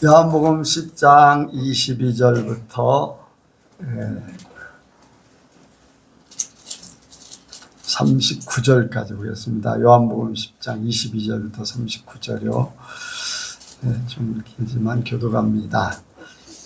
요한복음 10장 22절부터 39절까지 보겠습니다. 요한복음 10장 22절부터 39절이요. 좀 길지만 교도갑니다.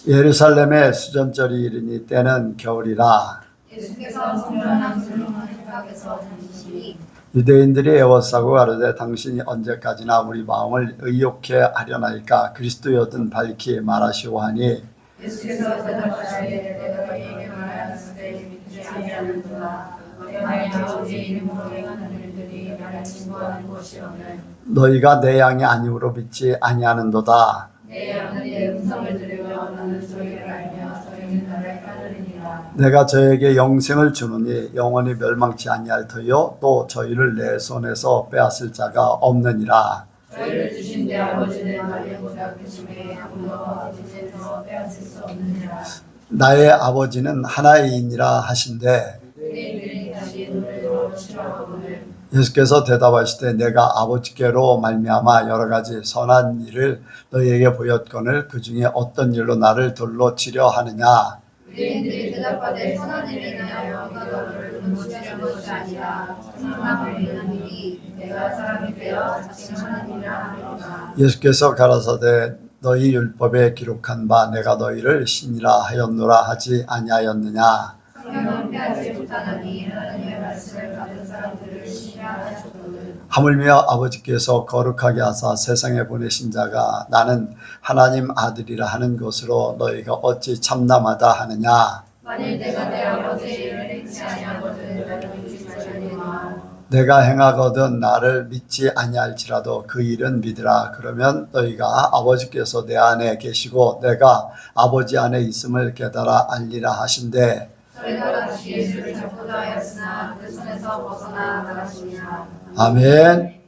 예루살렘에 수전절이 이르니 때는 겨울이라. 예수께서 성전한 조용한 각에서 다니시니 유대인들이 애워싸고 가로되 당신이 언제까지나 우리 마음을 의욕해 하려나이까 그리스도여든 밝히 말하시오 하니 예수께서 대답하시되 내가 너희에게 말하였으되 믿지 아니하는도다. 내가 내 아버지의 이름으로 행하는 일들이 나를 증거하는 것이오늘 너희가 내 양이 아니므로 믿지 아니하는도다. 내 양은 내 음성을 들으며 나는 저희를 알며 저희는 나를 따르리니라. 내가 저에게 영생을 주노니 영원히 멸망치 아니할 터요 또 저희를 내 손에서 빼앗을 자가 없느니라. 저희를 주신 내 아버지는 나리보다 크심에 아무도 아버지께서 빼앗을 수 없느니라. 나의 아버지는 하나이니라 하신대 유대인들이 다시 노래로 치러오늘 예수께서 대답하시되 내가 아버지께로 말미암아 여러 가지 선한 일을 너희에게 보였거늘 그 중에 어떤 일로 나를 돌로 치려 하느냐. 유대인들이 대답하되 선한 일을 인하여 네가 너를 돌보시려는 것이 아니라 천상을 위한 일이 내가 사람이 되어 자칭하는 일이라 하리로다. 예수께서 가라사대 너희 율법에 기록한 바 내가 너희를 신이라 하였노라 하지 아니하였느냐. 성경은 피하지 못하느니 하나님의 말씀을 받은 사람들을 신이라 하셨거든. 하물며 아버지께서 거룩하게 하사 세상에 보내신 자가 나는 하나님 아들이라 하는 것으로 너희가 어찌 참담하다 하느냐. 만일 내가 내 아버지의 일을 행치 아니하거든 나를 믿지 말지니와 내가 행하거든 나를 믿지 아니할지라도 그 일은 믿으라. 그러면 너희가 아버지께서 내 안에 계시고 내가 아버지 안에 있음을 깨달아 알리라 하신대. 저희가 다시 예수를 잡고자 하였으나 그 손에서 벗어나 나가시니라. 아멘.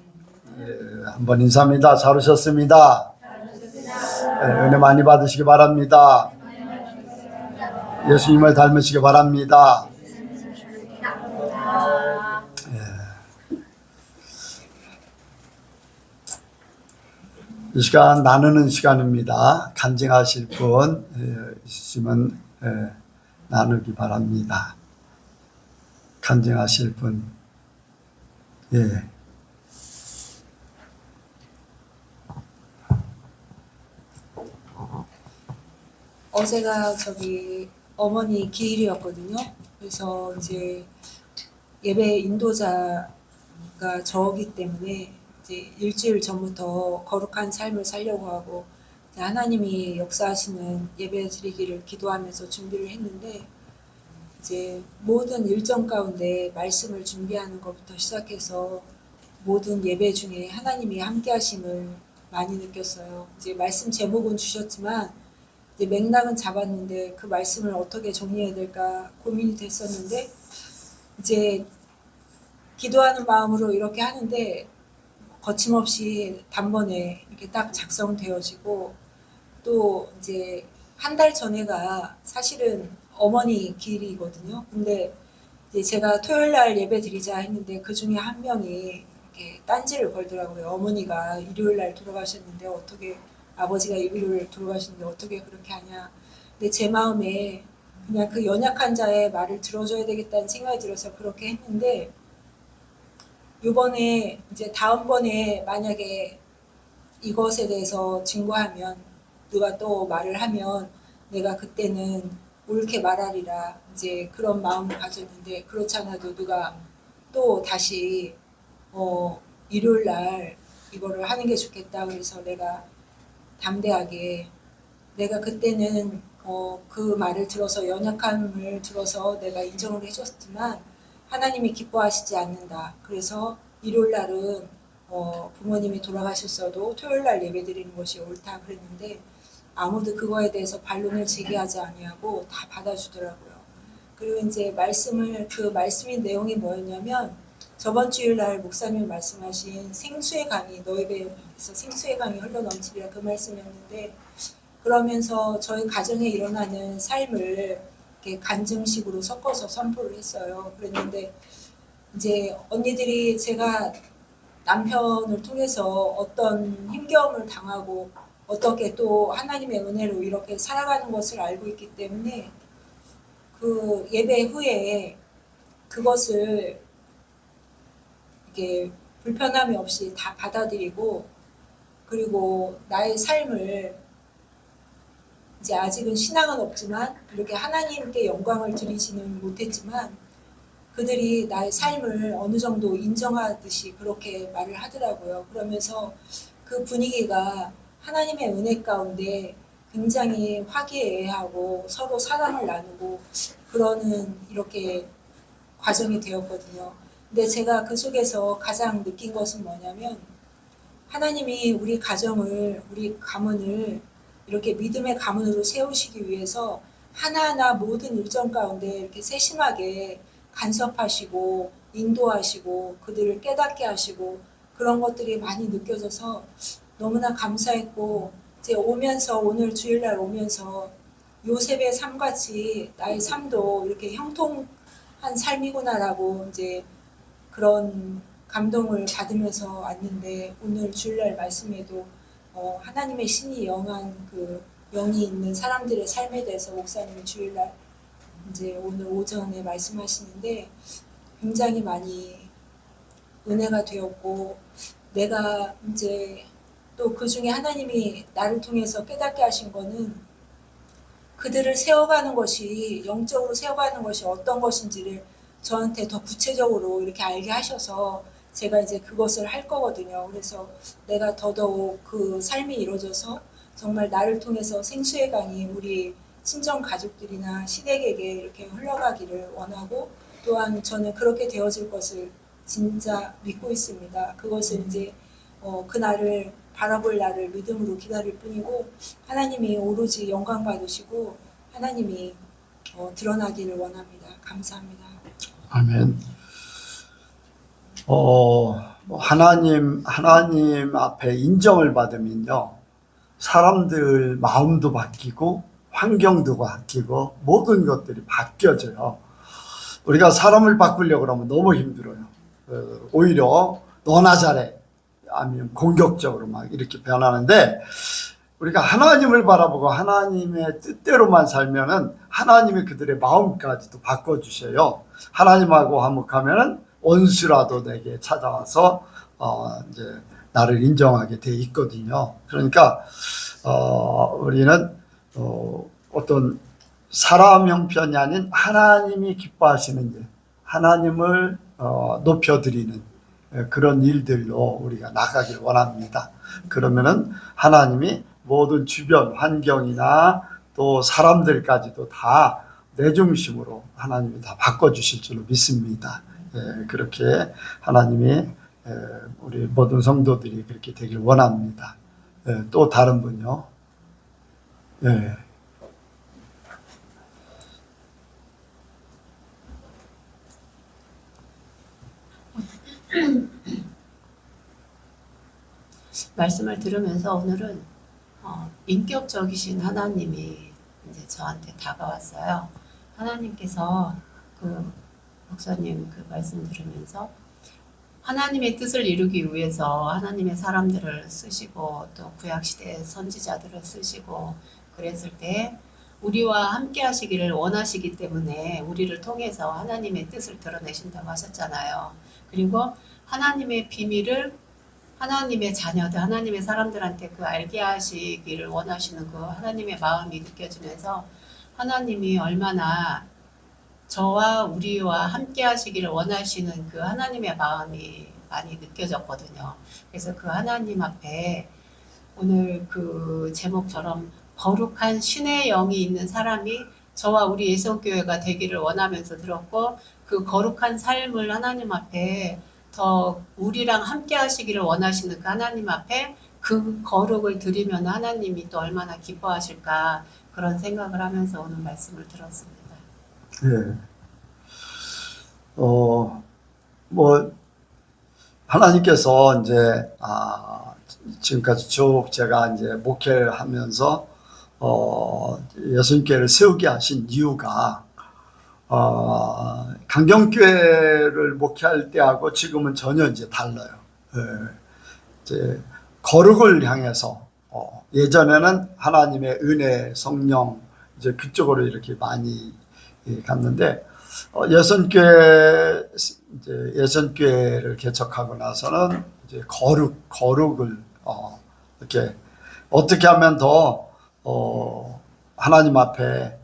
한번 인사합니다. 잘 오셨습니다. 은혜 많이 받으시기 바랍니다. 예수님을 닮으시기 바랍니다. 이 시간 나누는 시간입니다. 간증하실 분 있으시면 나누기 바랍니다. 간증하실 분. 어제가 어머니 기일이었거든요. 그래서 이제 예배 인도자가 저기 때문에 이제 일주일 전부터 거룩한 삶을 살려고 하고 하나님이 역사하시는 예배 드리기를 기도하면서 준비를 했는데 이제 모든 일정 가운데 말씀을 준비하는 것부터 시작해서 모든 예배 중에 하나님이 함께 하심을 많이 느꼈어요. 이제 말씀 제목은 주셨지만 이제 맥락은 잡았는데 그 말씀을 어떻게 정리해야 될까 고민이 됐었는데 이제 기도하는 마음으로 이렇게 하는데 거침없이 단번에 이렇게 딱 작성되어지고 또 이제 한 달 전에가 사실은 어머니 기일이거든요. 근데 이제 제가 토요일 날 예배 드리자 했는데 그 중에 한 명이 이렇게 딴지를 걸더라고요. 어머니가 일요일 날 돌아가셨는데 어떻게 아버지가 일요일 돌아가셨는데 어떻게 그렇게 하냐. 근데 제 마음에 그냥 그 연약한 자의 말을 들어줘야 되겠다는 생각이 들어서 그렇게 했는데 이번에 이제 다음번에 만약에 이것에 대해서 증거하면 누가 또 말을 하면 내가 그때는 옳게 말하리라 이제 그런 마음을 가졌는데 그렇지 않아도 누가 또 다시 일요일 날 이거를 하는 게 좋겠다 그래서 내가 담대하게 내가 그때는 그 말을 들어서 연약함을 들어서 내가 인정을 해줬지만 하나님이 기뻐하시지 않는다. 그래서 일요일 날은 부모님이 돌아가셨어도 토요일 날 예배 드리는 것이 옳다 그랬는데 아무도 그거에 대해서 반론을 제기하지 아니하고 다 받아주더라고요. 그리고 이제 그 말씀의 내용이 뭐였냐면 저번 주일 날 목사님이 말씀하신 생수의 강이 너희 배에서 생수의 강이 흘러넘치리라 그 말씀이었는데 그러면서 저희 가정에 일어나는 삶을 이렇게 간증식으로 섞어서 선포를 했어요. 그랬는데 이제 언니들이 제가 남편을 통해서 어떤 힘겨움을 당하고 어떻게 또 하나님의 은혜로 이렇게 살아가는 것을 알고 있기 때문에 그 예배 후에 그것을 이렇게 불편함이 없이 다 받아들이고, 그리고 나의 삶을 이제 아직은 신앙은 없지만 이렇게 하나님께 영광을 드리지는 못했지만 그들이 나의 삶을 어느 정도 인정하듯이 그렇게 말을 하더라고요. 그러면서 그 분위기가 하나님의 은혜 가운데 굉장히 화기애애하고 서로 사랑을 나누고 그러는 이렇게 과정이 되었거든요. 근데 제가 그 속에서 가장 느낀 것은 뭐냐면 하나님이 우리 가정을, 우리 가문을 이렇게 믿음의 가문으로 세우시기 위해서 하나하나 모든 일정 가운데 이렇게 세심하게 간섭하시고 인도하시고 그들을 깨닫게 하시고 그런 것들이 많이 느껴져서 너무나 감사했고, 이제 오면서 오늘 주일날 오면서 요셉의 삶같이 나의 삶도 이렇게 형통한 삶이구나라고 이제 그런 감동을 받으면서 왔는데, 오늘 주일날 말씀에도 하나님의 신이 영한 그 영이 있는 사람들의 삶에 대해서 목사님이 주일날 이제 오늘 오전에 말씀하시는데 굉장히 많이 은혜가 되었고, 내가 이제 또 그 중에 하나님이 나를 통해서 깨닫게 하신 거는 그들을 세워가는 것이, 영적으로 세워가는 것이 어떤 것인지를 저한테 더 구체적으로 이렇게 알게 하셔서 제가 이제 그것을 할 거거든요. 그래서 내가 더더욱 그 삶이 이루어져서 정말 나를 통해서 생수의 강이 우리 친정 가족들이나 시댁에게 이렇게 흘러가기를 원하고, 또한 저는 그렇게 되어질 것을 진짜 믿고 있습니다. 그것을 이제 그날을 바라볼 날을 믿음으로 기다릴 뿐이고, 하나님이 오로지 영광 받으시고 하나님이 드러나기를 원합니다. 감사합니다. 아멘. 하나님 앞에 인정을 받으면요, 사람들 마음도 바뀌고 환경도 바뀌고 모든 것들이 바뀌어져요. 우리가 사람을 바꾸려고 하면 너무 힘들어요. 오히려 너나 잘해 아니면 공격적으로 막 이렇게 변하는데, 우리가 하나님을 바라보고 하나님의 뜻대로만 살면은 하나님이 그들의 마음까지도 바꿔주셔요. 하나님하고 화목하면은 원수라도 내게 찾아와서 이제 나를 인정하게 돼 있거든요. 그러니까 우리는 어떤 사람 형편이 아닌 하나님이 기뻐하시는 일, 하나님을 높여드리는 그런 일들로 우리가 나가길 원합니다. 그러면은 하나님이 모든 주변 환경이나 또 사람들까지도 다 내 중심으로 하나님이 다 바꿔주실 줄로 믿습니다. 그렇게 하나님이 우리 모든 성도들이 그렇게 되길 원합니다. 또 다른 분요? 말씀을 들으면서 오늘은 인격적이신 하나님이 이제 저한테 다가왔어요. 하나님께서 그 목사님 그 말씀 들으면서 하나님의 뜻을 이루기 위해서 하나님의 사람들을 쓰시고 또 구약시대의 선지자들을 쓰시고 그랬을 때 우리와 함께 하시기를 원하시기 때문에 우리를 통해서 하나님의 뜻을 드러내신다고 하셨잖아요. 그리고 하나님의 비밀을 하나님의 자녀들, 하나님의 사람들한테 그 알게 하시기를 원하시는 그 하나님의 마음이 느껴지면서 하나님이 얼마나 저와 우리와 함께 하시기를 원하시는 그 하나님의 마음이 많이 느껴졌거든요. 그래서 그 하나님 앞에 오늘 그 제목처럼 거룩한 신의 영이 있는 사람이 저와 우리 예성교회가 되기를 원하면서 들었고, 그 거룩한 삶을 하나님 앞에 더 우리랑 함께 하시기를 원하시는 그 하나님 앞에 그 거룩을 드리면 하나님이 또 얼마나 기뻐하실까, 그런 생각을 하면서 오늘 말씀을 들었습니다. 하나님께서 이제 지금까지 쭉 제가 이제 목회를 하면서 예수님께를 세우게 하신 이유가 강경교회를 목회할 때하고 지금은 전혀 이제 달라요. 이제 거룩을 향해서 예전에는 하나님의 은혜, 성령 이제 그쪽으로 이렇게 많이 갔는데 예선교회를 개척하고 나서는 이제 거룩을 이렇게 어떻게 하면 더 하나님 앞에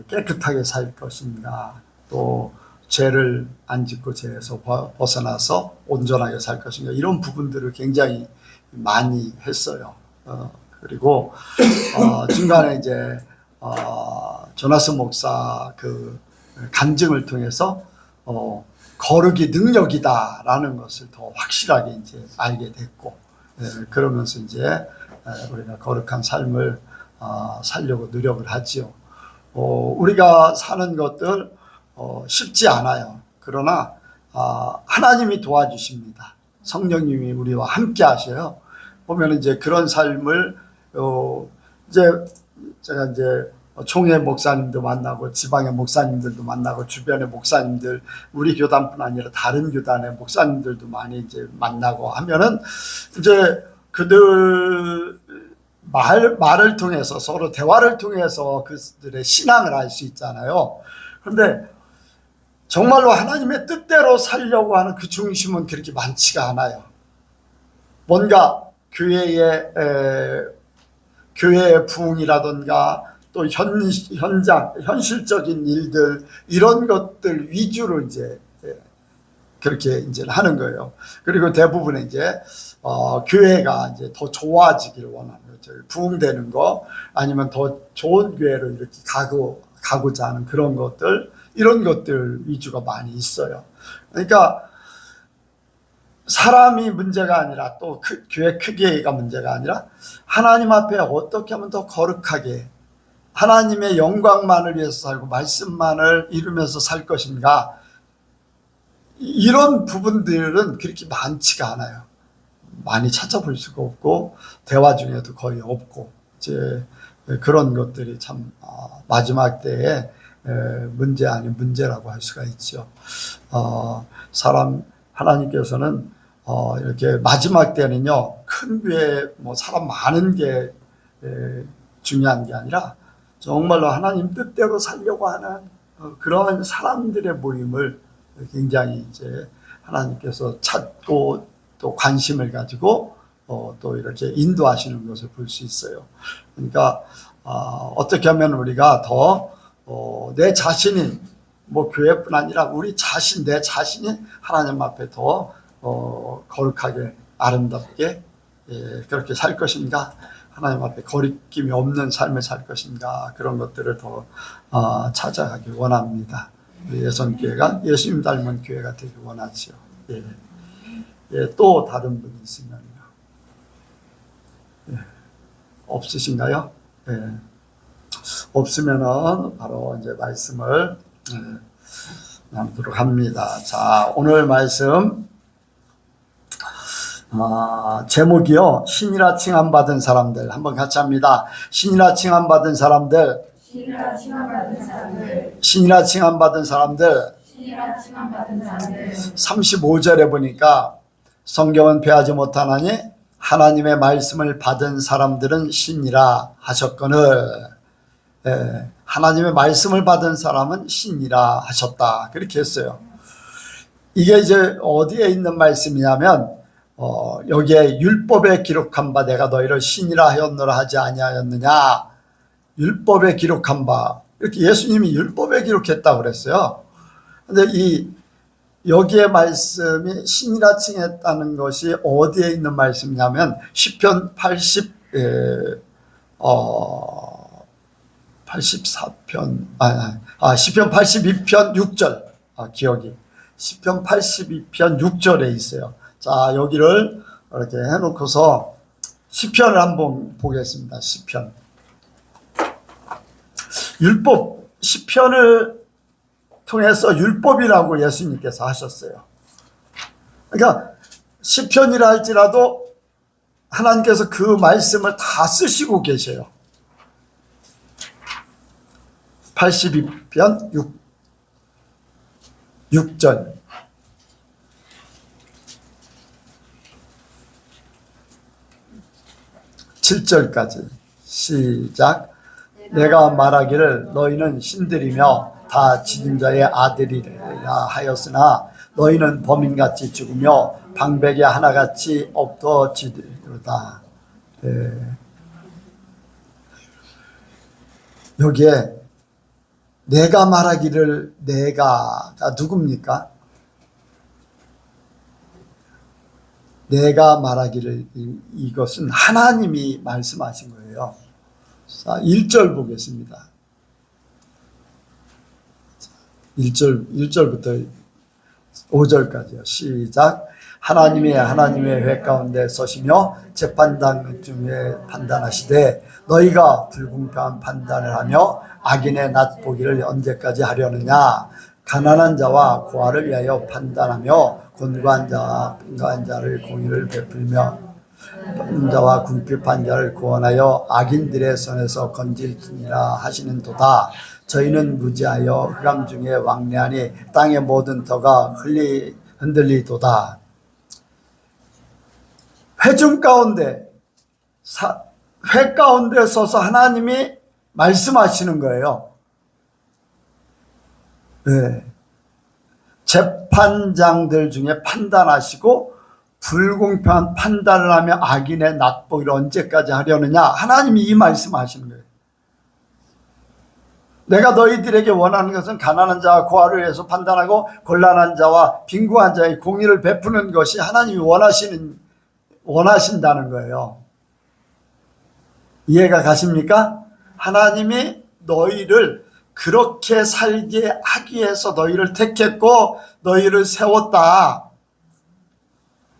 깨끗하게 살 것인가, 또 죄를 안 짓고 죄에서 벗어나서 온전하게 살 것인가, 이런 부분들을 굉장히 많이 했어요. 그리고 중간에 이제 조나스 목사 그 간증을 통해서 거룩이 능력이다라는 것을 더 확실하게 이제 알게 됐고, 그러면서 이제 우리가 거룩한 삶을 살려고 노력을 하지요. 우리가 사는 것들 쉽지 않아요. 그러나 하나님이 도와주십니다. 성령님이 우리와 함께 하셔요. 보면 이제 그런 삶을 이제 제가 이제 총회 목사님도 만나고 지방의 목사님들도 만나고 주변의 목사님들, 우리 교단뿐 아니라 다른 교단의 목사님들도 많이 이제 만나고 하면은 이제 그들 말을 통해서, 서로 대화를 통해서 그들의 신앙을 알 수 있잖아요. 그런데 정말로 하나님의 뜻대로 살려고 하는 그 중심은 그렇게 많지가 않아요. 뭔가 교회의 부흥이라든가 또 현실적인 일들, 이런 것들 위주로 이제 그렇게 이제 하는 거예요. 그리고 대부분의 이제 교회가 이제 더 좋아지기를 원하는 거죠. 부흥되는 거, 아니면 더 좋은 교회로 이렇게 가고자 하는 그런 것들, 이런 것들 위주가 많이 있어요. 그러니까 사람이 문제가 아니라, 또 교회 크기가 문제가 아니라, 하나님 앞에 어떻게 하면 더 거룩하게 하나님의 영광만을 위해서 살고 말씀만을 이루면서 살 것인가, 이런 부분들은 그렇게 많지가 않아요. 많이 찾아볼 수가 없고 대화 중에도 거의 없고, 이제 그런 것들이 참 마지막 때에 문제 아닌 문제라고 할 수가 있죠. 하나님께서는 이렇게 마지막 때는요, 큰 교회 뭐 사람 많은 게 중요한 게 아니라 정말로 하나님 뜻대로 살려고 하는 그런 사람들의 모임을 굉장히 이제 하나님께서 찾고 또 관심을 가지고 또 이렇게 인도하시는 것을 볼 수 있어요. 그러니까 어떻게 하면 우리가 더 내 자신이, 뭐 교회뿐 아니라 우리 자신, 내 자신이 하나님 앞에 더 거룩하게 아름답게 그렇게 살 것인가, 하나님 앞에 거리낌이 없는 삶을 살 것인가, 그런 것들을 더 찾아가길 원합니다. 예선교회가 예수님 닮은 교회가 되길 원하지요. 또 다른 분이 있으면요. 없으신가요? 없으면은 바로 이제 말씀을 나누도록 합니다. 자, 오늘 말씀 제목이요, 신이라 칭함받은 사람들. 한번 같이 합니다. 신이라 칭함받은 사람들. 신이라 칭함받은 사람들. 신이라 칭함받은 사람들. 신이라 칭함받은 사람들. 35절에 보니까 성경은 패하지 못하나니 하나님의 말씀을 받은 사람들은 신이라 하셨거늘. 하나님의 말씀을 받은 사람은 신이라 하셨다, 그렇게 했어요. 이게 이제 어디에 있는 말씀이냐면 여기에 율법에 기록한 바 내가 너희를 신이라 하였노라 하지 아니하였느냐, 율법에 기록한 바, 이렇게 예수님이 율법에 기록했다고 그랬어요. 근데 여기에 말씀이 신이라 칭했다는 것이 어디에 있는 말씀이냐면 시편 84편, 시편 82편 6절, 기억이 시편 82편 6절에 있어요. 자, 여기를 이렇게 해놓고서 시편을 한번 보겠습니다. 시편. 율법, 시편을 통해서 율법이라고 예수님께서 하셨어요. 그러니까 시편이라 할지라도 하나님께서 그 말씀을 다 쓰시고 계셔요. 82편 6절. 7절까지 시작. 내가 말하기를 너희는 신들이며 다 지진 자의 아들이라 하였으나 너희는 범인같이 죽으며 방백에 하나같이 엎어지리로다. 여기에 내가 말하기를, 내가가 누굽니까? 내가 말하기를, 이것은 하나님이 말씀하신 거예요. 자, 1절 보겠습니다. 1절부터 5절까지요. 시작. 하나님의 회 가운데 서시며 재판장 중에 판단하시되 너희가 불공평한 판단을 하며 악인의 낫 보기를 언제까지 하려느냐. 가난한 자와 고아를 위하여 판단하며 곤고한 자와 빈곤한 자를 공의를 베풀며 자와 궁핍한 자를 구원하여 악인들의 손에서 건질지니라 하시는도다. 저희는 무지하여 흑암 중에 왕래하니 땅의 모든 터가 흔들리도다. 회중 가운데 회 가운데 서서 하나님이 말씀하시는 거예요. 네. 재판장들 중에 판단하시고 불공평한 판단을 하며 악인의 낫보기를 언제까지 하려느냐. 하나님이 이 말씀하시는 거예요. 내가 너희들에게 원하는 것은 가난한 자와 고아를 위해서 판단하고 곤란한 자와 빈곤한 자의 공의를 베푸는 것이 하나님이 원하신다는 거예요. 이해가 가십니까? 하나님이 너희를 그렇게 살게 하기 위해서 너희를 택했고 너희를 세웠다.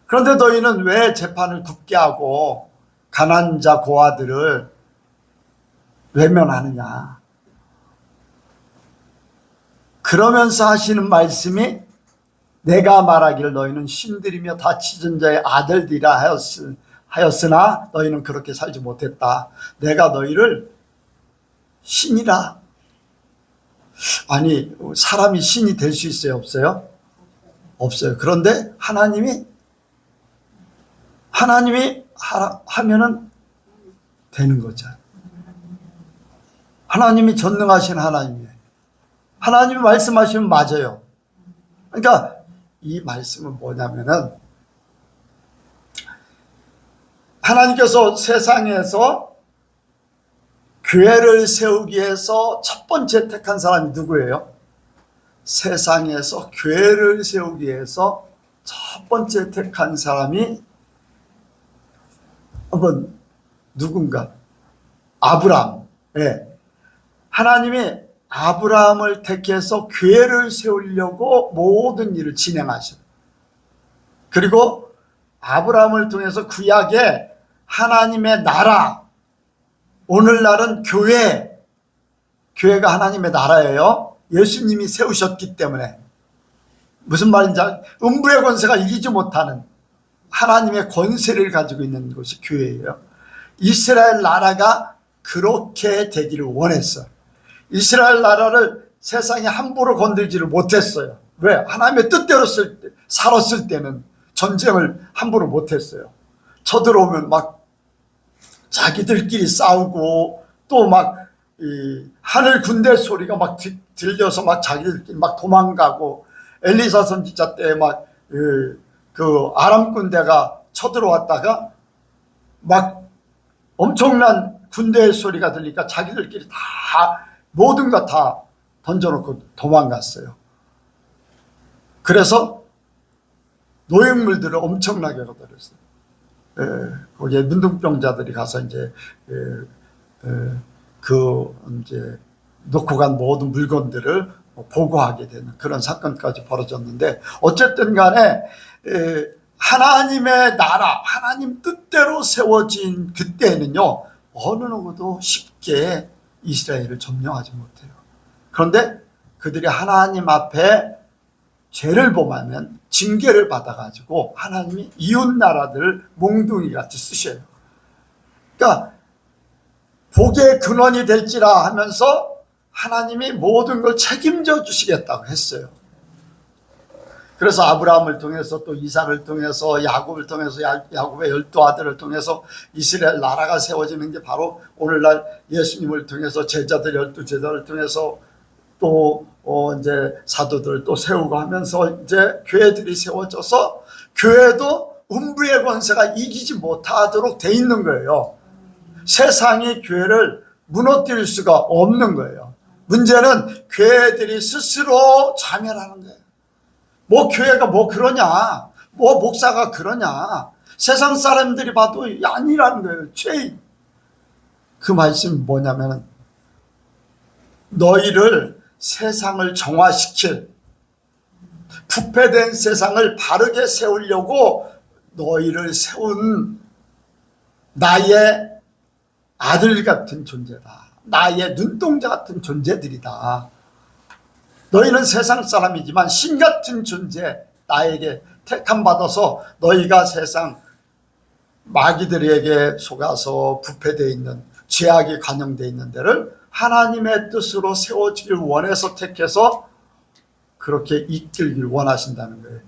그런데 너희는 왜 재판을 굽게 하고 가난한 자 고아들을 외면하느냐. 그러면서 하시는 말씀이 내가 말하기를 너희는 신들이며 다 치전 자의 아들들이라 하였으나 너희는 그렇게 살지 못했다. 내가 너희를 신이라. 아니, 사람이 신이 될 수 있어요? 없어요? 없어요. 그런데 하나님이 하면은 되는 거죠. 하나님이 전능하신 하나님이에요. 하나님이 말씀하시면 맞아요. 그러니까 이 말씀은 뭐냐면은 하나님께서 세상에서 교회를 세우기 위해서 첫 번째 택한 사람이 누구예요? 세상에서 교회를 세우기 위해서 첫 번째 택한 사람이 누군가? 아브라함. 네. 하나님이 아브라함을 택해서 교회를 세우려고 모든 일을 진행하셔요. 그리고 아브라함을 통해서 구약에 하나님의 나라, 오늘날은 교회가 하나님의 나라예요. 예수님이 세우셨기 때문에. 무슨 말인지 음부의 권세가 이기지 못하는 하나님의 권세를 가지고 있는 곳이 교회예요. 이스라엘 나라가 그렇게 되기를 원했어요. 이스라엘 나라를 세상에 함부로 건들지를 못했어요. 왜? 하나님의 뜻대로 살았을 때는 전쟁을 함부로 못했어요. 쳐들어오면 막 자기들끼리 싸우고 또 막 하늘 군대 소리가 막 들려서 막 자기들끼리 막 도망가고 엘리사 선지자 때 막 그 아람 군대가 쳐들어왔다가 막 엄청난 군대의 소리가 들리니까 자기들끼리 다 모든 것 다 던져놓고 도망갔어요. 그래서 노획물들을 엄청나게 거둬렸어요. 거기에 문둥병자들이 가서 이제 이제 놓고 간 모든 물건들을 보고하게 되는 그런 사건까지 벌어졌는데 어쨌든 간에 하나님의 나라, 하나님 뜻대로 세워진 그때는요 어느 누구도 쉽게 이스라엘을 점령하지 못해요. 그런데 그들이 하나님 앞에 죄를 범하면 징계를 받아가지고 하나님이 이웃 나라들을 몽둥이같이 쓰셔요. 그러니까 복의 근원이 될지라 하면서 하나님이 모든 걸 책임져 주시겠다고 했어요. 그래서 아브라함을 통해서 또 이삭을 통해서 야곱을 통해서 야곱의 12아들을 통해서 이스라엘 나라가 세워지는 게 바로 오늘날 예수님을 통해서 제자들 12제자를 통해서 또 이제 사도들을 또 세우고 하면서 이제 교회들이 세워져서 교회도 음부의 권세가 이기지 못하도록 돼 있는 거예요. 세상이 교회를 무너뜨릴 수가 없는 거예요. 문제는 교회들이 스스로 자멸하는 거예요. 뭐 교회가 뭐 그러냐, 뭐 목사가 그러냐, 세상 사람들이 봐도 아니라는 거예요. 죄인. 그 말씀이 뭐냐면 너희를 세상을 정화시킬, 부패된 세상을 바르게 세우려고 너희를 세운 나의 아들 같은 존재다. 나의 눈동자 같은 존재들이다. 너희는 세상 사람이지만 신 같은 존재, 나에게 택함 받아서 너희가 세상 마귀들에게 속아서 부패되어 있는, 죄악이 관영되어 있는 데를 하나님의 뜻으로 세워지길 원해서 택해서 그렇게 이끌길 원하신다는 거예요.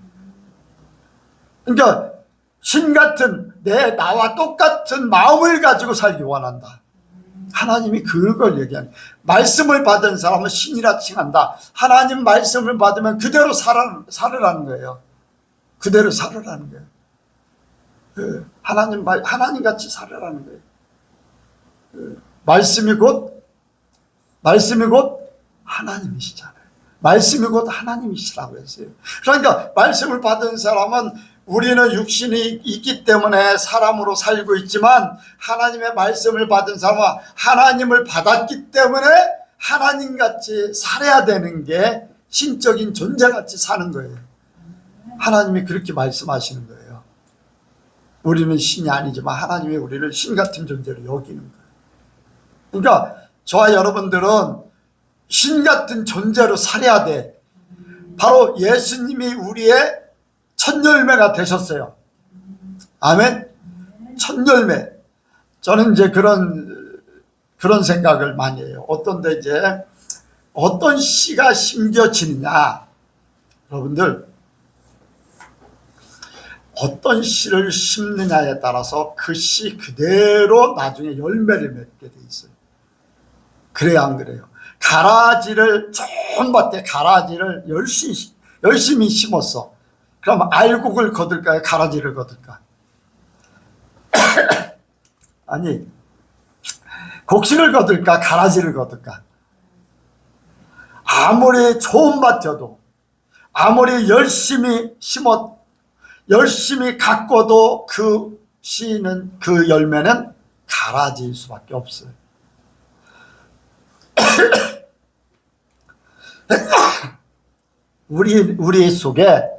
그러니까 신 같은, 나와 똑같은 마음을 가지고 살기 원한다. 하나님이 그걸 얘기하는 거예요. 말씀을 받은 사람은 신이라 칭한다. 하나님 말씀을 받으면 그대로 살으라는 거예요. 그대로 살으라는 거예요. 하나님 같이 살으라는 거예요. 말씀이 곧 하나님이시잖아요. 말씀이 곧 하나님이시라고 했어요. 그러니까 말씀을 받은 사람은 우리는 육신이 있기 때문에 사람으로 살고 있지만 하나님의 말씀을 받은 사람은 하나님을 받았기 때문에 하나님같이 살아야 되는 게 신적인 존재같이 사는 거예요. 하나님이 그렇게 말씀하시는 거예요. 우리는 신이 아니지만 하나님이 우리를 신 같은 존재로 여기는 거예요. 그러니까 저와 여러분들은 신 같은 존재로 살아야 돼. 바로 예수님이 우리의 첫 열매가 되셨어요. 아멘. 첫 열매. 저는 이제 그런 생각을 많이 해요. 어떤데 이제 어떤 씨가 심겨지느냐. 여러분들 어떤 씨를 심느냐에 따라서 그 씨 그대로 나중에 열매를 맺게 돼 있어요. 그래야 안 그래요? 가라지를 좋은 밭에 가라지를 열심히 심었어. 그럼 알곡을 거둘까요? 가라지를 거둘까? 아니, 곡식을 거둘까? 가라지를 거둘까? 아무리 좋은 밭이어도, 아무리 열심히 열심히 가꿔도 그 씨는, 그 열매는 가라지일 수밖에 없어요. 우리 속에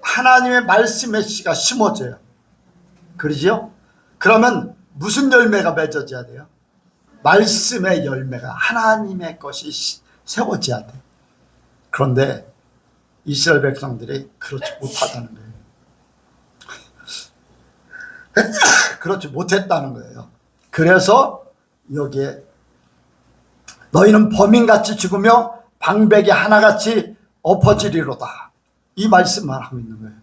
하나님의 말씀의 씨가 심어져요. 그러죠? 그러면 무슨 열매가 맺어져야 돼요? 말씀의 열매가, 하나님의 것이 세워져야 돼. 그런데 이스라엘 백성들이 그렇지 못하다는 거예요. 그렇지 못했다는 거예요. 그래서 여기에 너희는 범인같이 죽으며 방백이 하나같이 엎어지리로다. 이 말씀만 하고 있는 거예요.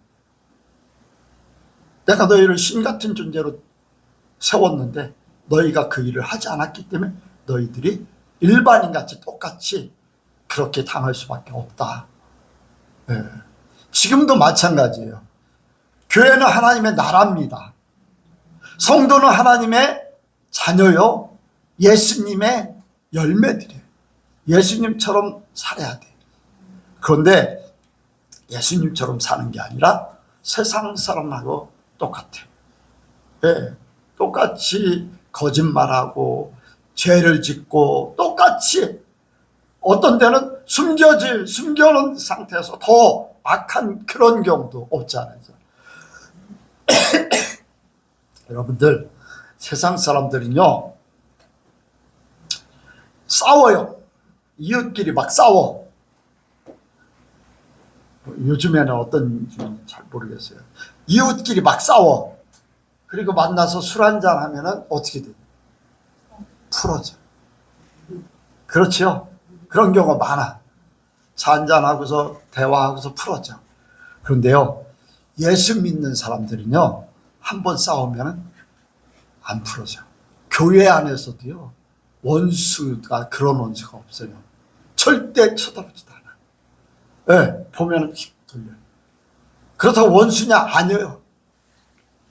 내가 너희를 신같은 존재로 세웠는데 너희가 그 일을 하지 않았기 때문에 너희들이 일반인같이 똑같이 그렇게 당할 수밖에 없다. 네. 지금도 마찬가지예요. 교회는 하나님의 나라입니다. 성도는 하나님의 자녀요. 예수님의 열매들이에요. 예수님처럼 살아야 돼. 그런데 예수님처럼 사는 게 아니라 세상 사람하고 똑같아요. 네. 똑같이 거짓말하고 죄를 짓고 똑같이 어떤 데는 숨겨놓은 상태에서 더 악한 그런 경우도 없지 않아요. 여러분들, 세상 사람들은요 싸워요. 이웃끼리 막 싸워. 요즘에는 어떤지 잘 모르겠어요. 이웃끼리 막 싸워. 그리고 만나서 술 한잔 하면은 어떻게 돼요? 풀어져. 그렇죠? 그런 경우가 많아. 차 한잔 하고서 대화하고서 풀어져. 그런데요, 예수 믿는 사람들은요, 한번 싸우면 안 풀어져요. 교회 안에서도요, 원수가 그런 원수가 없어요. 절대 쳐다보지도 않아요. 네, 보면 휙 돌려요. 그렇다고 원수냐? 아니에요.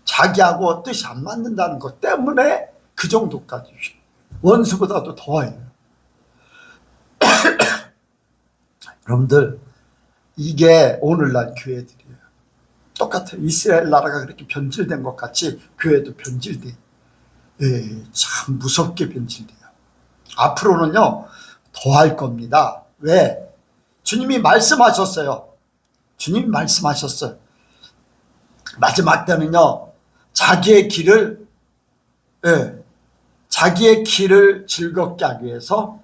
자기하고 뜻이 안 맞는다는 것 때문에 그 정도까지 원수보다도 더해요. 여러분들, 이게 오늘날 교회들이에요. 똑같아요. 이스라엘 나라가 그렇게 변질된 것 같이 교회도 변질돼요. 예, 참 무섭게 변질돼요. 앞으로는요, 더 할 겁니다. 왜? 주님이 말씀하셨어요. 주님이 말씀하셨어요. 마지막 때는요, 자기의 길을 즐겁게 하기 위해서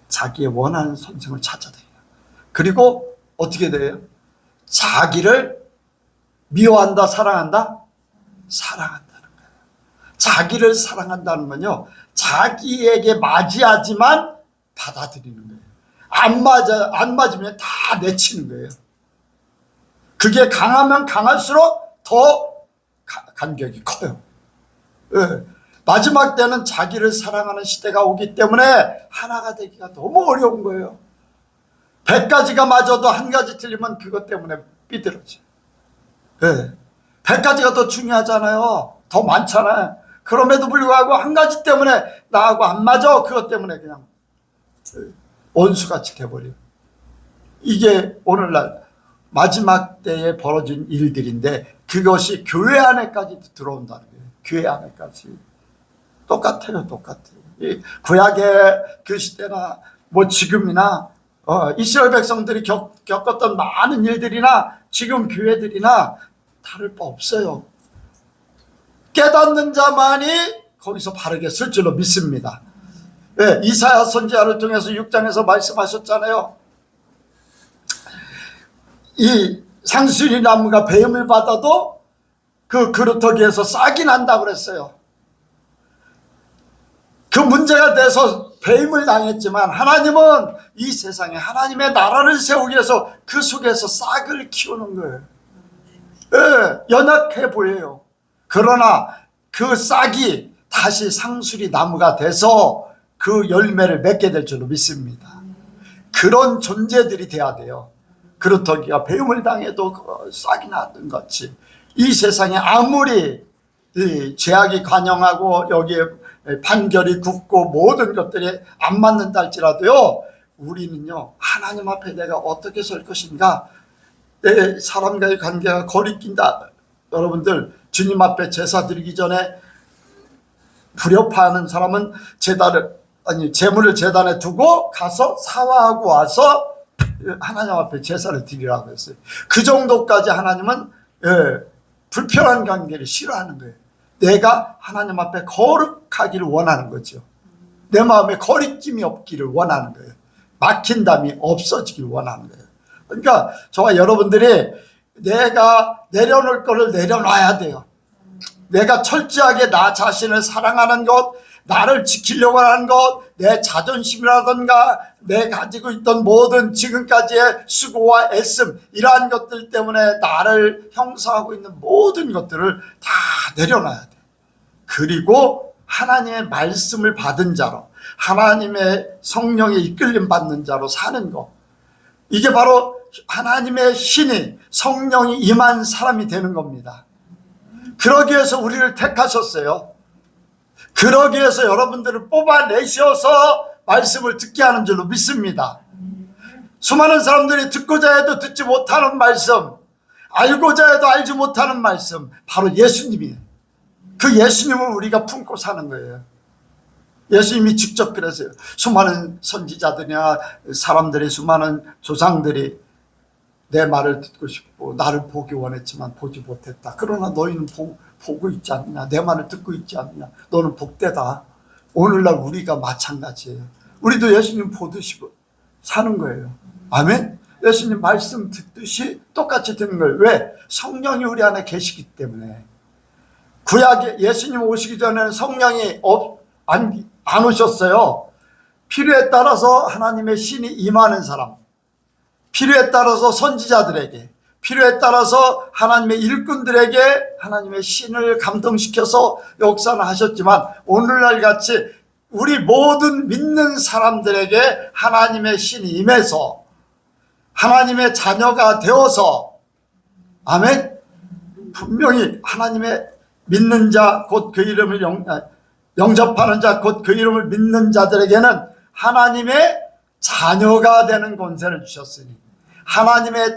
자기의 원하는 선생을 찾아다녀요. 그리고 어떻게 돼요? 자기를 미워한다, 사랑한다? 사랑한다는 거예요. 자기를 사랑한다는 건요, 자기에게 맞이하지만 받아들이는 거예요. 안 맞으면 다 내치는 거예요. 그게 강하면 강할수록 더 간격이 커요. 예. 마지막 때는 자기를 사랑하는 시대가 오기 때문에 하나가 되기가 너무 어려운 거예요. 100가지가 맞아도 한 가지 틀리면 그것 때문에 삐뚤어져요. 예. 100가지가 더 중요하잖아요. 더 많잖아요. 그럼에도 불구하고 한 가지 때문에 나하고 안 맞아. 그것 때문에 그냥 원수같이 돼버려요. 이게 오늘날 마지막 때에 벌어진 일들인데 그것이 교회 안에까지 들어온다는 거예요. 교회 안에까지. 똑같아요. 똑같아요. 이 구약의 그 시대나 뭐 지금이나 이스라엘 백성들이 겪었던 많은 일들이나 지금 교회들이나 다를 바 없어요. 깨닫는 자만이 거기서 바르게 쓸 줄로 믿습니다. 네, 이사야 선지자를 통해서 6장에서 말씀하셨잖아요. 이 상수리 나무가 배임을 받아도 그 그루터기에서 싹이 난다고 그랬어요. 그 문제가 돼서 배임을 당했지만 하나님은 이 세상에 하나님의 나라를 세우기 위해서 그 속에서 싹을 키우는 거예요. 네, 연약해 보여요. 그러나 그 싹이 다시 상수리 나무가 돼서 그 열매를 맺게 될 줄로 믿습니다. 그런 존재들이 돼야 돼요. 그루터기가 배임을 당해도 싹이 나던 같이 이 세상에 아무리 이 죄악이 관영하고 여기에 판결이 굳고 모든 것들이 안 맞는다 할지라도요, 우리는요, 하나님 앞에 내가 어떻게 설 것인가, 내 사람과의 관계가 거리낀다. 여러분들, 주님 앞에 제사 드리기 전에 불협화하는 사람은 재물을 제단에 두고 가서 사화하고 와서 하나님 앞에 제사를 드리라고 했어요. 그 정도까지 하나님은 불편한 관계를 싫어하는 거예요. 내가 하나님 앞에 거룩하기를 원하는 거죠. 내 마음에 거리낌이 없기를 원하는 거예요. 막힌담이 없어지길 원하는 거예요. 그러니까 저와 여러분들이 내가 내려놓을 것을 내려놔야 돼요. 내가 철저하게 나 자신을 사랑하는 것, 나를 지키려고 하는 것, 내 자존심이라든가 내 가지고 있던 모든 지금까지의 수고와 애씀, 이러한 것들 때문에 나를 형성하고 있는 모든 것들을 다 내려놔야 돼. 그리고 하나님의 말씀을 받은 자로, 하나님의 성령의 이끌림 받는 자로 사는 것, 이게 바로 하나님의 신이, 성령이 임한 사람이 되는 겁니다. 그러기 위해서 우리를 택하셨어요. 그러기 위해서 여러분들을 뽑아내셔서 말씀을 듣게 하는 줄로 믿습니다. 수많은 사람들이 듣고자 해도 듣지 못하는 말씀, 알고자 해도 알지 못하는 말씀, 바로 예수님이에요. 그 예수님을 우리가 품고 사는 거예요. 예수님이 직접 그랬어요. 수많은 선지자들이나 사람들이, 수많은 조상들이 내 말을 듣고 싶고 나를 보기 원했지만 보지 못했다. 그러나 너희는 보고 있지 않느냐, 내 말을 듣고 있지 않느냐, 너는 복되다. 오늘날 우리가 마찬가지예요. 우리도 예수님 보듯이 사는 거예요. 아멘. 예수님 말씀 듣듯이 똑같이 듣는 거예요. 왜? 성령이 우리 안에 계시기 때문에. 구약에 예수님 오시기 전에는 성령이 안 오셨어요. 필요에 따라서 하나님의 신이 임하는 사람, 필요에 따라서 선지자들에게, 필요에 따라서 하나님의 일꾼들에게 하나님의 신을 감동시켜서 역사를 하셨지만 오늘날 같이 우리 모든 믿는 사람들에게 하나님의 신이 임해서 하나님의 자녀가 되어서, 아멘, 분명히 하나님의 믿는 자 곧 그 이름을 영접하는 자 곧 그 이름을 믿는 자들에게는 하나님의 자녀가 되는 권세를 주셨으니, 하나님의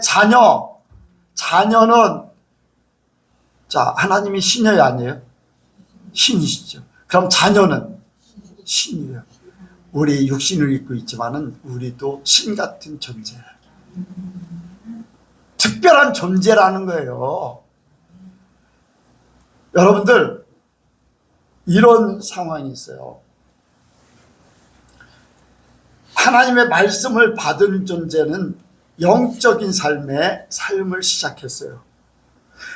자녀는 자, 하나님이 신이 아니에요? 신이시죠. 그럼 자녀는 신이에요. 우리 육신을 입고 있지만은 우리도 신 같은 존재, 특별한 존재라는 거예요. 여러분들, 이런 상황이 있어요. 하나님의 말씀을 받은 존재는 영적인 삶을 시작했어요.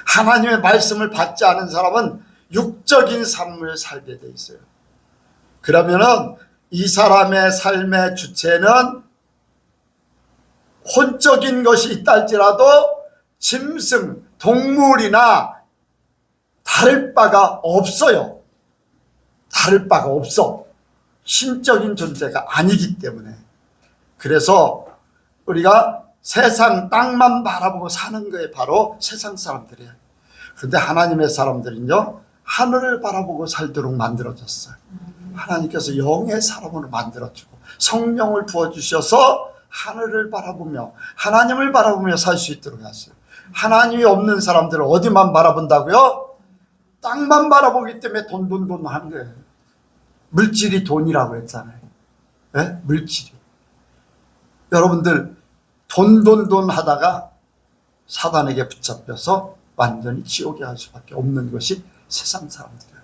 하나님의 말씀을 받지 않은 사람은 육적인 삶을 살게 돼 있어요. 그러면은 이 사람의 삶의 주체는 혼적인 것이 있다 할지라도 짐승, 동물이나 다를 바가 없어요. 다를 바가 없어. 신적인 존재가 아니기 때문에. 그래서 우리가 세상 땅만 바라보고 사는 거에 바로 세상 사람들이에요. 그런데 하나님의 사람들은요, 하늘을 바라보고 살도록 만들어졌어요. 하나님께서 영의 사람으로 만들어주고 성령을 부어주셔서 하늘을 바라보며 하나님을 바라보며 살 수 있도록 하셨어요. 하나님이 없는 사람들은 어디만 바라본다고요? 땅만 바라보기 때문에 돈 하는 거예요. 물질이 돈이라고 했잖아요. 네? 물질이. 여러분들 돈 하다가 사단에게 붙잡혀서 완전히 지옥에 갈 수밖에 없는 것이 세상 사람들이에요.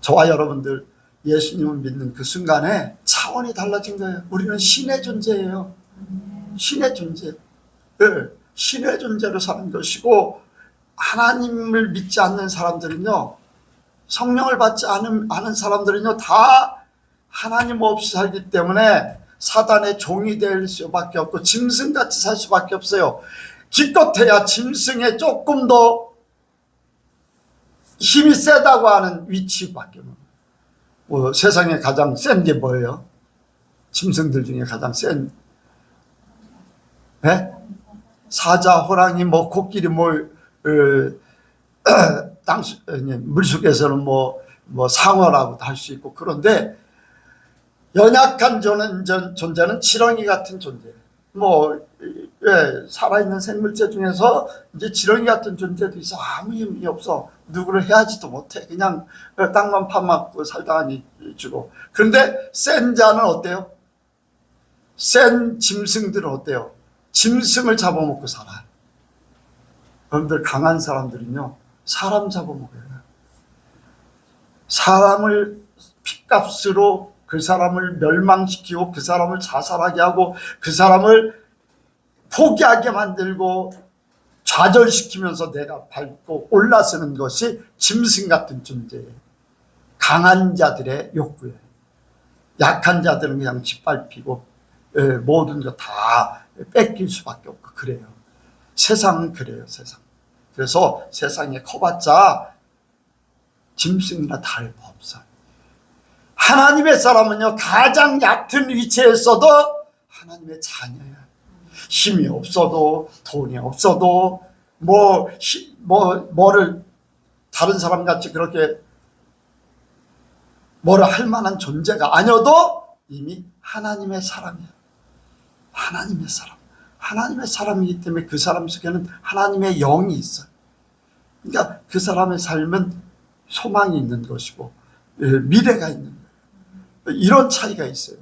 저와 여러분들 예수님을 믿는 그 순간에 차원이 달라진 거예요. 우리는 신의 존재예요. 신의 존재. 네. 신의 존재로 사는 것이고, 하나님을 믿지 않는 사람들은요, 성령을 받지 않은 사람들은요, 다 하나님 없이 살기 때문에 사단의 종이 될 수밖에 없고 짐승같이 살 수밖에 없어요. 기껏해야 짐승에 조금 더 힘이 세다고 하는 위치밖에 없어요. 세상에 가장 센 게 뭐예요? 짐승들 중에 가장 센, 네? 사자, 호랑이, 코끼리, 물속에서는 상어라고도 할 수 있고. 그런데 연약한 존재는 지렁이 같은 존재. 살아있는 생물체 중에서 이제 지렁이 같은 존재도 있어. 아무 힘이 없어. 누구를 해하지도 못해. 그냥 땅만 파먹고 살다가니 주고. 그런데 센 자는 어때요? 센 짐승들은 어때요? 짐승을 잡아먹고 살아. 여러분들, 강한 사람들은요, 사람 잡아먹어요. 사람을 핏값으로 그 사람을 멸망시키고 그 사람을 자살하게 하고 그 사람을 포기하게 만들고 좌절시키면서 내가 밟고 올라서는 것이 짐승 같은 존재예요. 강한 자들의 욕구예요. 약한 자들은 그냥 짓밟히고 모든 거 다 뺏길 수밖에 없고 그래요. 세상은 그래요. 세상. 그래서 세상에 커봤자 짐승이나 다를 바 없어요. 하나님의 사람은요, 가장 얕은 위치에 있어도 하나님의 자녀야. 힘이 없어도, 돈이 없어도, 뭐를 다른 사람 같이 그렇게 뭐를 할 만한 존재가 아니어도 이미 하나님의 사람이야. 하나님의 사람. 하나님의 사람이기 때문에 그 사람 속에는 하나님의 영이 있어요. 그러니까 그 사람의 삶은 소망이 있는 것이고 미래가 있는 거예요. 이런 차이가 있어요.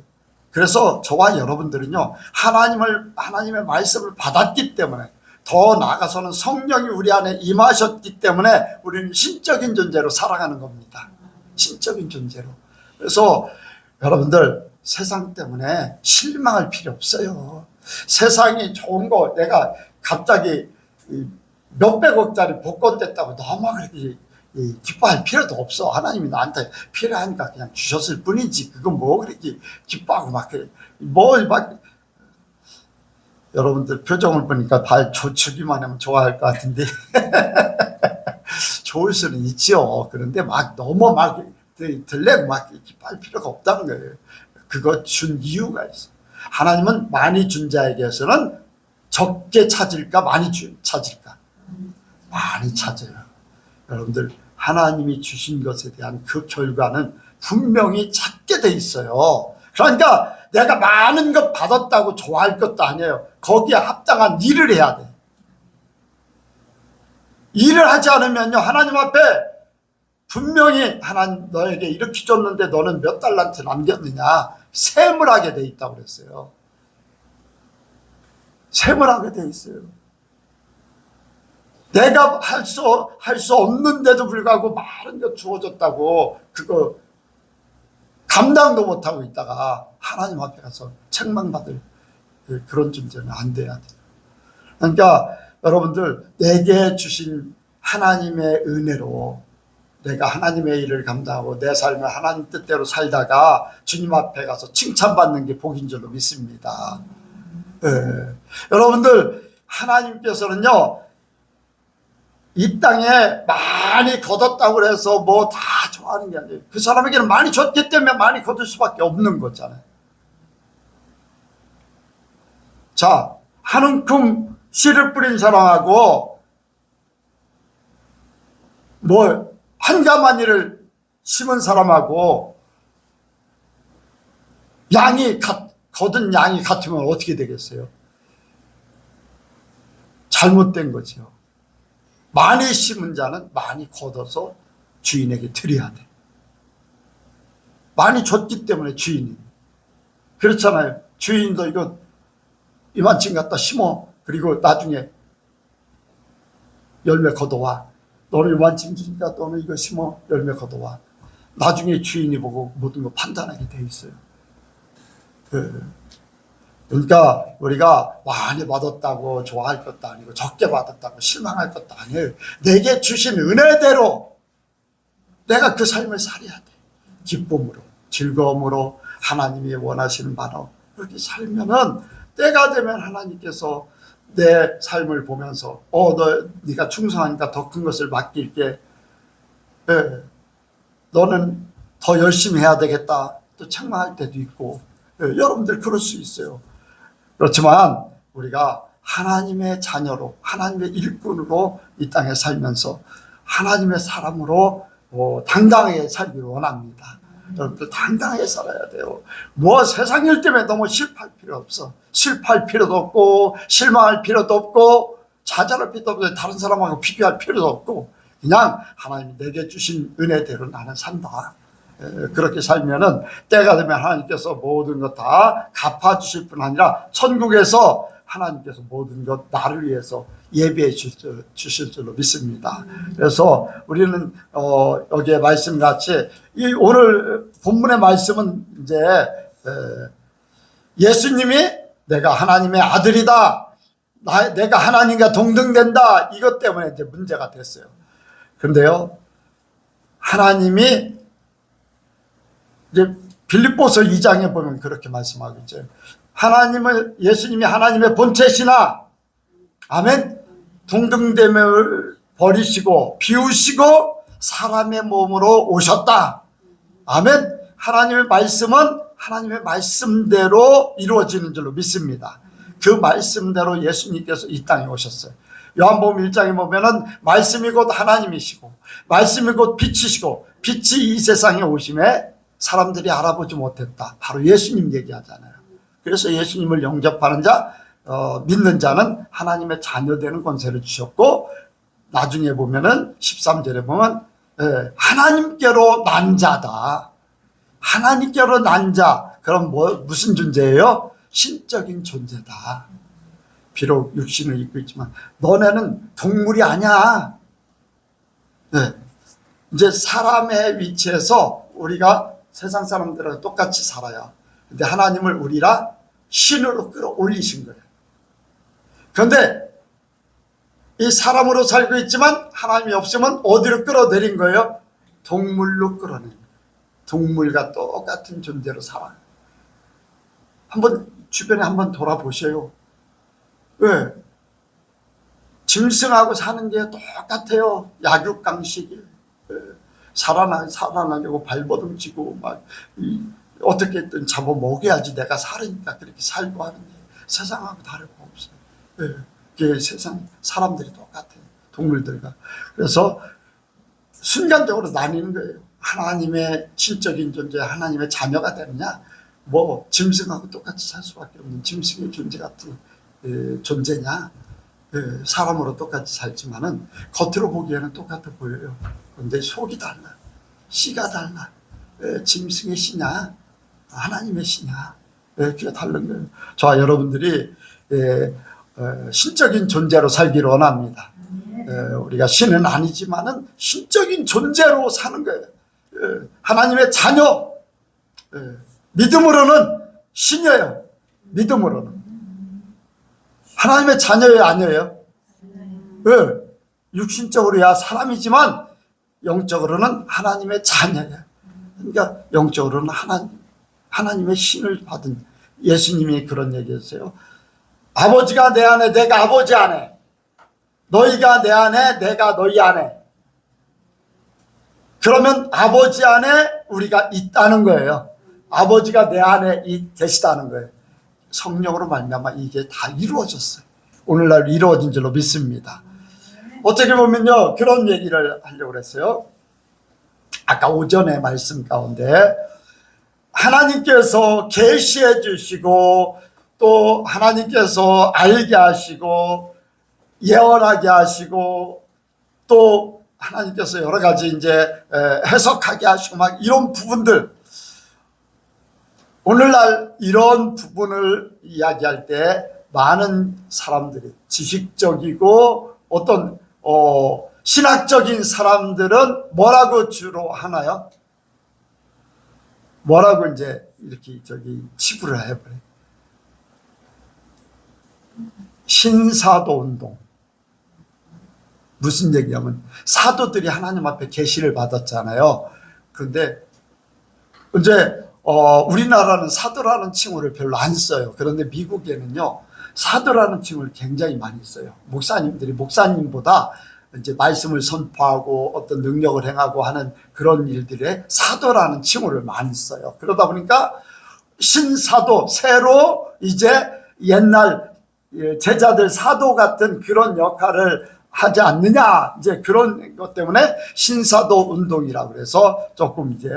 그래서 저와 여러분들은요, 하나님의 말씀을 받았기 때문에, 더 나아가서는 성령이 우리 안에 임하셨기 때문에 우리는 신적인 존재로 살아가는 겁니다. 신적인 존재로. 그래서 여러분들, 세상 때문에 실망할 필요 없어요. 세상이 좋은 거 내가 갑자기 몇백억짜리 복권 됐다고 너무 그렇게 기뻐할 필요도 없어. 하나님이 나한테 필요하니까 그냥 주셨을 뿐이지. 그건 뭐 그렇게 기뻐하고 여러분들 표정을 보니까 발 조축이만 하면 좋아할 것 같은데 좋을 수는 있죠. 그런데 막 너무 막 들레고 막 이렇게 빨 필요가 없다는 거예요. 그거 준 이유가 있어. 하나님은 많이 준 자에게서는 적게 찾을까 많이 찾을까? 많이 찾아요. 여러분들 하나님이 주신 것에 대한 그 결과는 분명히 찾게 돼 있어요. 그러니까 내가 많은 것 받았다고 좋아할 것도 아니에요. 거기에 합당한 일을 해야 돼. 일을 하지 않으면요, 하나님 앞에 분명히 하나님 너에게 이렇게 줬는데 너는 몇 달란트 남겼느냐 셈을 하게 돼 있다고 그랬어요. 셈을 하게 돼 있어요. 내가 할 수 없는데도 불구하고 많은 것 주어졌다고 그거 감당도 못하고 있다가 하나님 앞에 가서 책망받을 그런 존재는 안 돼야 돼요. 그러니까 여러분들 내게 주신 하나님의 은혜로 내가 하나님의 일을 감당하고 내 삶을 하나님 뜻대로 살다가 주님 앞에 가서 칭찬받는 게 복인 줄로 믿습니다. 네. 여러분들 하나님께서는요 이 땅에 많이 거뒀다고 해서 뭐 다 좋아하는 게 아니에요. 그 사람에게는 많이 줬기 때문에 많이 거둘 수밖에 없는 거잖아요. 자, 한 움큼 씨를 뿌린 사람하고 뭐 한 가마니를 심은 사람하고 거둔 양이 같으면 어떻게 되겠어요? 잘못된 거죠. 많이 심은 자는 많이 거둬서 주인에게 드려야 돼. 많이 줬기 때문에 주인이. 그렇잖아요. 주인도 이거 이만큼 갖다 심어. 그리고 나중에 열매 거둬와. 너는 이만큼 주니까 너는 이거 심어. 열매 거둬와. 나중에 주인이 보고 모든 거 판단하게 돼 있어요. 그러니까 우리가 많이 받았다고 좋아할 것도 아니고 적게 받았다고 실망할 것도 아니에요. 내게 주신 은혜대로 내가 그 삶을 살아야 돼. 기쁨으로 즐거움으로 하나님이 원하시는 바로 그렇게 살면은 때가 되면 하나님께서 내 삶을 보면서 네가 충성하니까 더 큰 것을 맡길게. 너는 더 열심히 해야 되겠다. 또 책망할 때도 있고 여러분들 그럴 수 있어요. 그렇지만 우리가 하나님의 자녀로 하나님의 일꾼으로 이 땅에 살면서 하나님의 사람으로 당당하게 살기를 원합니다. 여러분들 당당하게 살아야 돼요. 뭐 세상 일 때문에 너무 실패할 필요 없어. 실패할 필요도 없고 실망할 필요도 없고 좌절할 필요도 없고 다른 사람하고 비교할 필요도 없고 그냥 하나님이 내게 주신 은혜대로 나는 산다. 그렇게 살면은 때가 되면 하나님께서 모든 것 다 갚아주실 뿐 아니라 천국에서 하나님께서 모든 것 나를 위해서 예배해 주실 줄로 믿습니다. 그래서 우리는 여기에 말씀같이 이 오늘 본문의 말씀은 이제 예수님이 내가 하나님의 아들이다, 내가 하나님과 동등된다, 이것 때문에 이제 문제가 됐어요. 그런데요 하나님이 이제 빌립보서 2장에 보면 그렇게 말씀하고 있죠. 예수님이 하나님의 본체시나 아멘 동등됨을 버리시고 비우시고 사람의 몸으로 오셨다. 아멘. 하나님의 말씀은 하나님의 말씀대로 이루어지는 줄로 믿습니다. 그 말씀대로 예수님께서 이 땅에 오셨어요. 요한복음 1장에 보면은 말씀이 곧 하나님이시고 말씀이 곧 빛이시고 빛이 이 세상에 오심에 사람들이 알아보지 못했다. 바로 예수님 얘기하잖아요. 그래서 예수님을 영접하는 자, 믿는 자는 하나님의 자녀되는 권세를 주셨고 나중에 보면은 13절에 보면 하나님께로 난 자다. 하나님께로 난 자. 그럼 무슨 존재예요? 신적인 존재다. 비록 육신을 입고 있지만 너네는 동물이 아니야. 이제 사람의 위치에서 우리가 세상 사람들하고 똑같이 살아요. 근데 하나님을 우리라 신으로 끌어올리신 거예요. 그런데 이 사람으로 살고 있지만 하나님이 없으면 어디로 끌어내린 거예요? 동물로 끌어낸 거예요. 동물과 똑같은 존재로 살아요. 한번 주변에 한번 돌아보셔요. 왜? 짐승하고 사는 게 똑같아요. 약육강식이. 살아나려고 발버둥 치고 막 어떻게든 잡아 먹여야지 내가 살으니까 그렇게 살고 하는데 세상하고 다를 거 없어요. 그게 세상 사람들이 똑같아요. 동물들과. 그래서 순간적으로 나뉘는 거예요. 하나님의 신적인 존재, 하나님의 자녀가 되느냐, 뭐 짐승하고 똑같이 살 수밖에 없는 짐승의 존재 같은 존재냐, 사람으로 똑같이 살지만은 겉으로 보기에는 똑같아 보여요. 그런데 속이 달라, 씨가 달라. 짐승의 씨냐, 하나님의 씨냐, 그게 다른 거예요. 저와 여러분들이 신적인 존재로 살기를 원합니다. 우리가 신은 아니지만은 신적인 존재로 사는 거예요. 하나님의 자녀, 믿음으로는 신이에요. 믿음으로는 하나님의 자녀예요, 아니에요? 육신적으로야 사람이지만 영적으로는 하나님의 자녀예요. 그러니까 영적으로는 하나님의 신을 받은, 예수님이 그런 얘기했어요. 아버지가 내 안에, 내가 아버지 안에, 너희가 내 안에, 내가 너희 안에. 그러면 아버지 안에 우리가 있다는 거예요. 아버지가 내 안에 계시다는 거예요. 성령으로 말미암아 이게 다 이루어졌어요. 오늘날 이루어진 줄로 믿습니다. 어떻게 보면요, 그런 얘기를 하려고 했어요. 아까 오전에 말씀 가운데 하나님께서 계시해 주시고 또 하나님께서 알게 하시고 예언하게 하시고 또 하나님께서 여러 가지 이제 해석하게 하시고 막 이런 부분들, 오늘날 이런 부분을 이야기할 때 많은 사람들이 지식적이고 어떤 신학적인 사람들은 뭐라고 주로 하나요? 뭐라고 이제 이렇게 치부를 해버려요. 신사도 운동. 무슨 얘기냐면 사도들이 하나님 앞에 계시를 받았잖아요. 그런데 이제 우리나라는 사도라는 칭호를 별로 안 써요. 그런데 미국에는요, 사도라는 칭호를 굉장히 많이 써요. 목사님들이 목사님보다 이제 말씀을 선포하고 어떤 능력을 행하고 하는 그런 일들에 사도라는 칭호를 많이 써요. 그러다 보니까 신사도, 새로 이제 옛날 제자들 사도 같은 그런 역할을 하지 않느냐, 이제 그런 것 때문에 신사도 운동이라고 그래서 조금 이제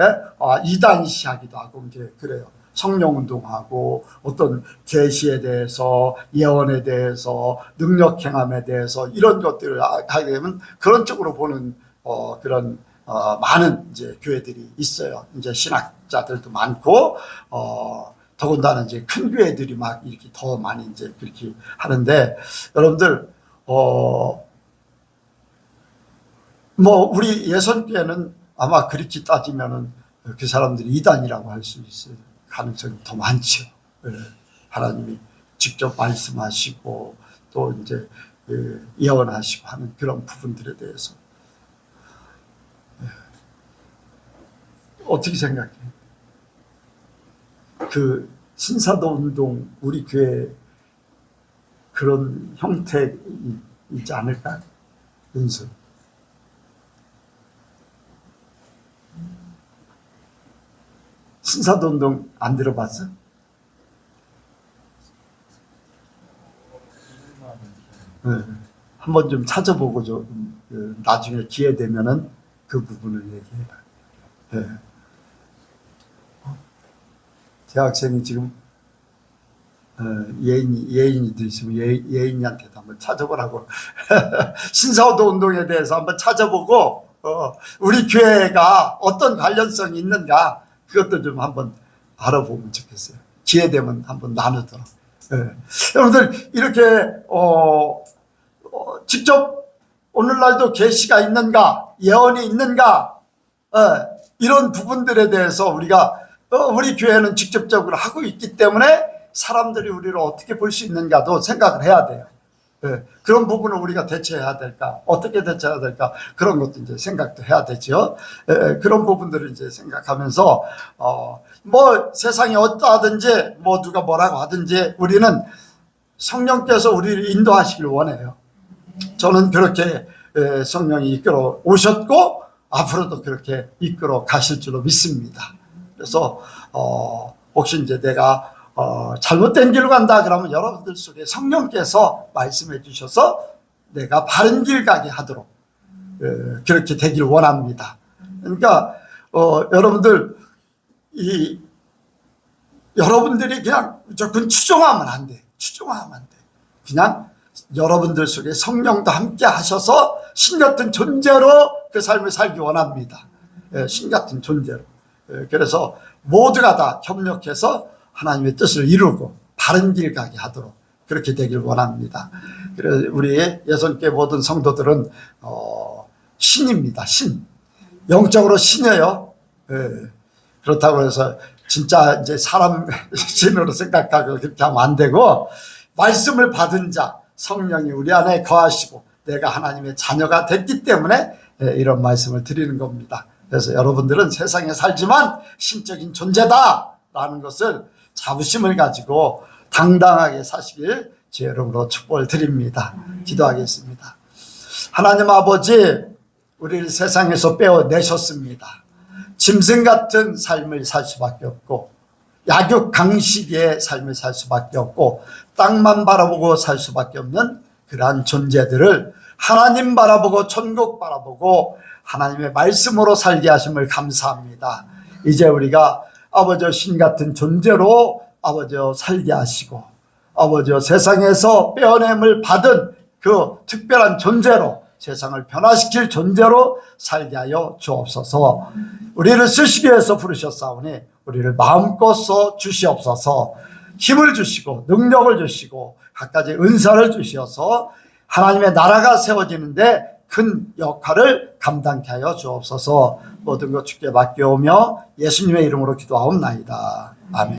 이단시하기도 하고 이제 그래요. 성령 운동하고 어떤 계시에 대해서, 예언에 대해서, 능력 행함에 대해서 이런 것들을 하게 되면 그런 쪽으로 보는 그런 많은 이제 교회들이 있어요. 이제 신학자들도 많고 더군다나 이제 큰 교회들이 막 이렇게 더 많이 이제 그렇게 하는데, 여러분들 뭐 우리 예선교회는 아마 그렇게 따지면은 그 사람들이 이단이라고 할 수 있어요. 가능성이 더 많죠. 하나님이 직접 말씀하시고 또 이제 예언하시고 하는 그런 부분들에 대해서 어떻게 생각해? 그 신사도 운동, 우리 교회 그런 형태 있지 않을까? 윤수. 신사도 운동 안 들어봤어? 한번 좀 찾아보고 좀 나중에 기회 되면은 그 부분을 얘기해봐. 대학생이 지금 예인이도 있으면 예인이한테도 한번 찾아보라고. 신사도 운동에 대해서 한번 찾아보고 우리 교회가 어떤 관련성이 있는가 그것도 좀 한번 알아보면 좋겠어요. 기회 되면 한번 나누도록. 여러분들 이렇게 직접 오늘날도 계시가 있는가, 예언이 있는가, 이런 부분들에 대해서 우리가 우리 교회는 직접적으로 하고 있기 때문에 사람들이 우리를 어떻게 볼 수 있는가도 생각을 해야 돼요. 그런 부분을 우리가 대처해야 될까, 어떻게 대처해야 될까, 그런 것도 이제 생각도 해야 되죠. 그런 부분들을 이제 생각하면서 뭐 세상이 어떠하든지 뭐 누가 뭐라고 하든지 우리는 성령께서 우리를 인도하시길 원해요. 저는 그렇게 성령이 이끌어 오셨고 앞으로도 그렇게 이끌어 가실 줄로 믿습니다. 그래서 혹시 이제 내가 잘못된 길로 간다 그러면 여러분들 속에 성령께서 말씀해 주셔서 내가 바른 길 가게 하도록 그렇게 되길 원합니다. 그러니까 여러분들 여러분들이 그냥 무조건 추종하면 안 돼. 추종하면 안 돼. 그냥 여러분들 속에 성령도 함께 하셔서 신 같은 존재로 그 삶을 살기 원합니다. 신 같은 존재로. 그래서 모두가 다 협력해서 하나님의 뜻을 이루고 바른 길 가게 하도록 그렇게 되길 원합니다. 그래서 우리 예선교회 모든 성도들은 신입니다. 신. 영적으로 신이에요. 그렇다고 해서 진짜 이제 사람 신으로 생각하고 그렇게 하면 안 되고, 말씀을 받은 자 성령이 우리 안에 거하시고 내가 하나님의 자녀가 됐기 때문에 이런 말씀을 드리는 겁니다. 그래서 여러분들은 세상에 살지만 신적인 존재다라는 것을 자부심을 가지고 당당하게 사시길 주의 이름으로 축복을 드립니다. 기도하겠습니다. 하나님 아버지, 우리를 세상에서 빼어내셨습니다. 짐승 같은 삶을 살 수밖에 없고 약육강식의 삶을 살 수밖에 없고 땅만 바라보고 살 수밖에 없는 그러한 존재들을 하나님 바라보고 천국 바라보고 하나님의 말씀으로 살게 하심을 감사합니다. 이제 우리가 아버지 신 같은 존재로 아버지 살게 하시고 아버지 세상에서 빼어냄을 받은 그 특별한 존재로 세상을 변화시킬 존재로 살게 하여 주옵소서. 우리를 쓰시기 위해서 부르셨사오니 우리를 마음껏 써 주시옵소서. 힘을 주시고 능력을 주시고 갖가지 은사를 주시어서 하나님의 나라가 세워지는데 큰 역할을 감당케 하여 주옵소서. 모든 것 주께 맡겨오며 예수님의 이름으로 기도하옵나이다. 아멘.